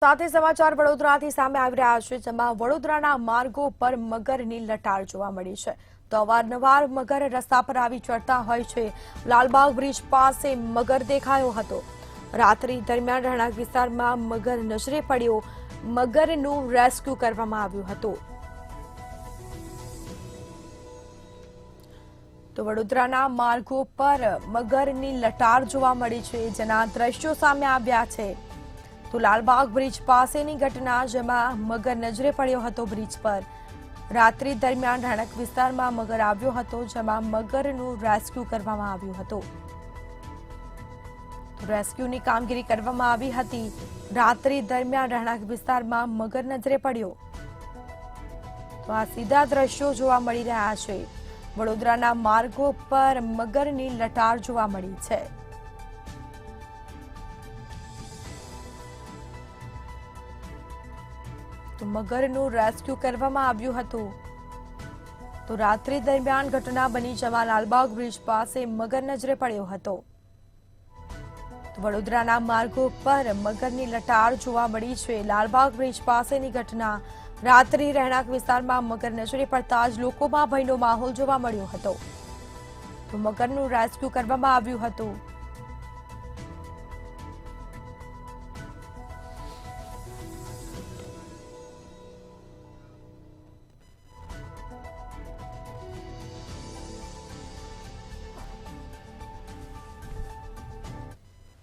સાથે સમાચાર વડોદરાથી સામે આવી રહ્યા છે, જેમાં વડોદરાના માર્ગો પર મગરની લટાર જોવા મળી છે. તો અવારનવાર મગર રસ્તા પર આવી ચડતા હોય છે. લાલબાગ બ્રિજ પાસે મગર દેખાયો હતો. રાત્રિ દરમિયાન રહેણાંક વિસ્તારમાં મગર નજરે પડ્યો. મગરનું રેસ્ક્યુ કરવામાં આવ્યું હતું. તો વડોદરાના માર્ગો પર મગરની લટાર જોવા મળી છે, જેના દ્રશ્યો સામે આવ્યા છે. તો લાલબાગ બ્રિજ પાસેની ઘટના, જેમાં મગર નજરે પડ્યો હતો બ્રિજ પર. રાત્રિ દરમિયાન રહેણાંક વિસ્તારમાં મગર આવ્યો હતો, જેમાં મગરનું રેસ્ક્યુ કરવામાં આવ્યું હતું. રેસ્ક્યુની કામગીરી કરવામાં આવી હતી. રાત્રિ દરમિયાન રહેણાંક વિસ્તારમાં મગર નજરે પડ્યો. તો આ સીધા દ્રશ્યો જોવા મળી રહ્યા છે. વડોદરાના માર્ગો પર મગરની લટાર જોવા મળી છે. તો મગરનું રેસ્ક્યુ કરવામાં આવ્યું હતું. તો રાત્રિ દરમિયાન ઘટના બની, જેમાં લાલબાગ બ્રિજ પાસે મગર નજરે પડ્યો હતો. તો વડોદરાના માર્ગો પર મગરની લટાર જોવા મળી છે. લાલબાગ બ્રિજ પાસેની ઘટના. રાત્રિ રહેણાંક વિસ્તારમાં મગર નજરે પડતા જ લોકોમાં ભયનો માહોલ જોવા મળ્યો હતો. તો મગરનું રેસ્ક્યુ કરવામાં આવ્યું હતું.